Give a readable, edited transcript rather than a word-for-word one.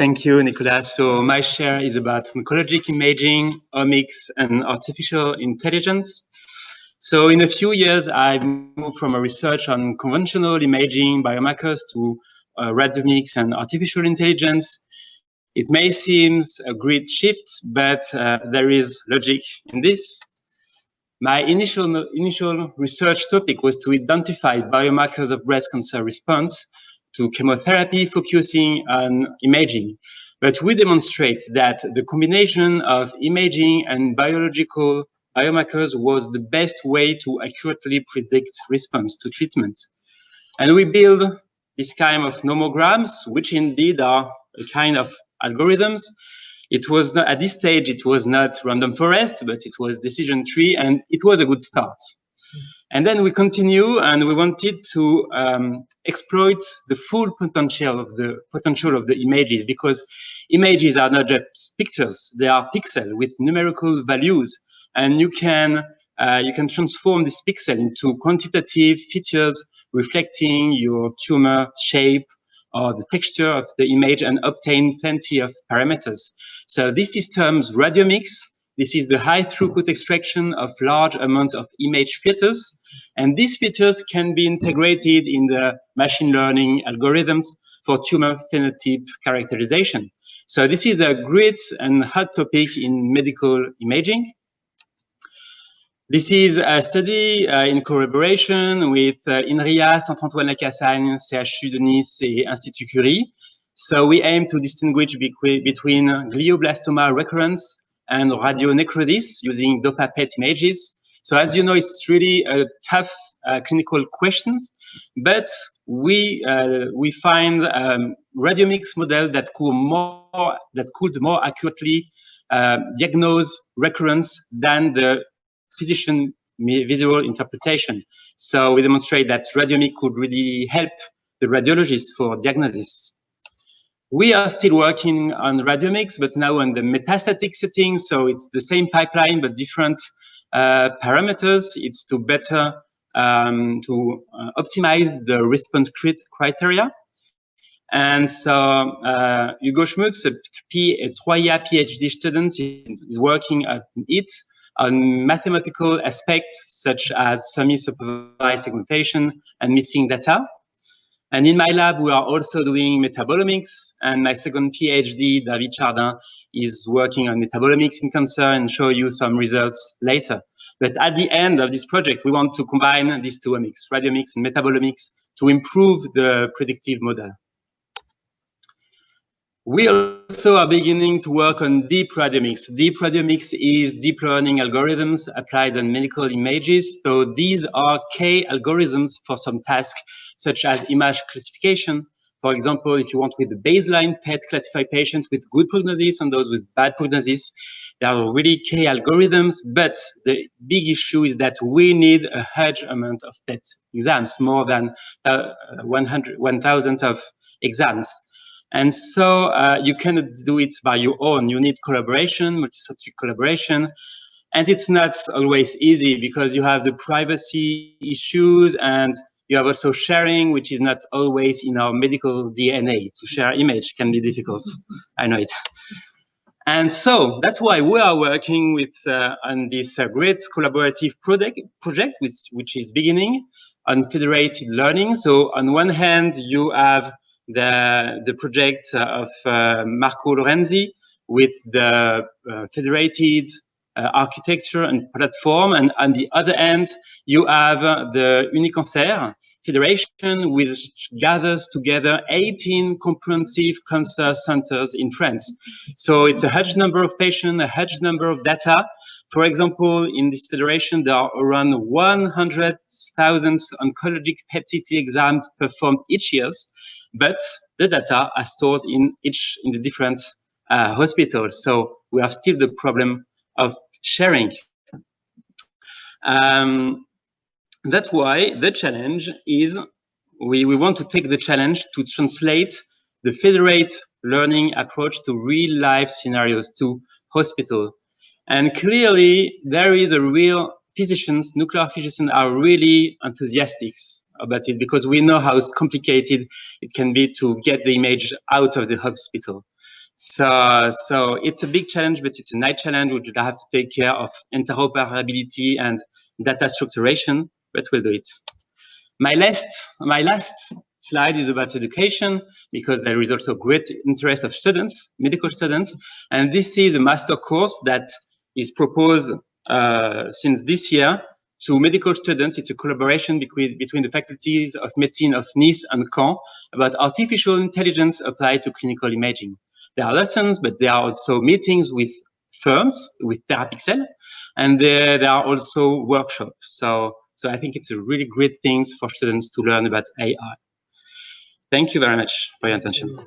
Thank you, Nicolas. So my share is about oncologic imaging, omics, and artificial intelligence. So in a few years, I've moved from a research on conventional imaging, biomarkers, to radiomics and artificial intelligence. It may seem a great shift, but there is logic in this. My initial research topic was to identify biomarkers of breast cancer response to chemotherapy, focusing on imaging. But we demonstrate that the combination of imaging and biological biomarkers was the best way to accurately predict response to treatment. And we build this kind of nomograms, which indeed are a kind of algorithms. It was not, at this stage, it was not random forest, but it was decision tree, and it was a good start. And then we continue, and we wanted to exploit the full potential of the images, because images are not just pictures; they are pixels with numerical values, and you can transform this pixel into quantitative features reflecting your tumor shape or the texture of the image, and obtain plenty of parameters. So this is termed radiomics. This is the high throughput extraction of large amount of image filters. And these filters can be integrated in the machine learning algorithms for tumor phenotype characterization. So this is a great and hot topic in medical imaging. This is a study in collaboration with INRIA, Saint-Antoine-la-Cassagne, CHU de Nice, et Institut Curie. So we aim to distinguish between glioblastoma recurrence and radionecrosis using Doppler PET images. So as you know, it's really a tough clinical questions, but we find radiomics model that could more accurately diagnose recurrence than the physician visual interpretation. So we demonstrate that radiomic could really help the radiologist for diagnosis. We are still working on radiomics, but now on the metastatic setting. So it's the same pipeline, but different parameters. It's to better optimize the response criteria. And so Hugo Schmutz, a 3-year PhD student, is working on it, on mathematical aspects such as semi-supervised segmentation and missing data. And in my lab, we are also doing metabolomics. And my second PhD, David Chardin, is working on metabolomics in cancer, and show you some results later. But at the end of this project, we want to combine these two omics, radiomics and metabolomics, to improve the predictive model. We also are beginning to work on deep radiomics. Deep radiomics is deep learning algorithms applied on medical images. So these are K algorithms for some tasks, such as image classification. For example, if you want with the baseline PET classify patients with good prognosis and those with bad prognosis, there are really K algorithms, but the big issue is that we need a huge amount of PET exams, more than 1,000 of exams. And so you cannot do it by your own. You need collaboration, multi-subject collaboration. And it's not always easy because you have the privacy issues, and you have also sharing, which is not always in our medical DNA. To share image can be difficult. I know it. And so that's why we are working with on this great collaborative project which is beginning on federated learning. So on one hand, you have the project of Marco Lorenzi with the federated architecture and platform, and on the other end you have the Unicancer Federation, which gathers together 18 comprehensive cancer centers in France. So it's a huge number of patients, a huge number of data. For example, in this federation, there are around 100,000 oncologic PET-CT exams performed each year, but the data are stored in the different hospitals. So we have still the problem of sharing. That's why the challenge is we want to take the challenge to translate the federated learning approach to real life scenarios, to hospital. And clearly there is a real physicians, nuclear physicians are really enthusiastic about it, because we know how complicated it can be to get the image out of the hospital. So it's a big challenge, but it's a nice challenge. We have to take care of interoperability and data structuration, but we'll do it. My last slide is about education, because there is also great interest of students, medical students, and this is a master course that is proposed since this year to medical students. It's a collaboration between the faculties of medicine of Nice and Caen about artificial intelligence applied to clinical imaging. There are lessons, but there are also meetings with firms, with Therapixel, and there are also workshops. So I think it's a really great thing for students to learn about AI. Thank you very much for your attention.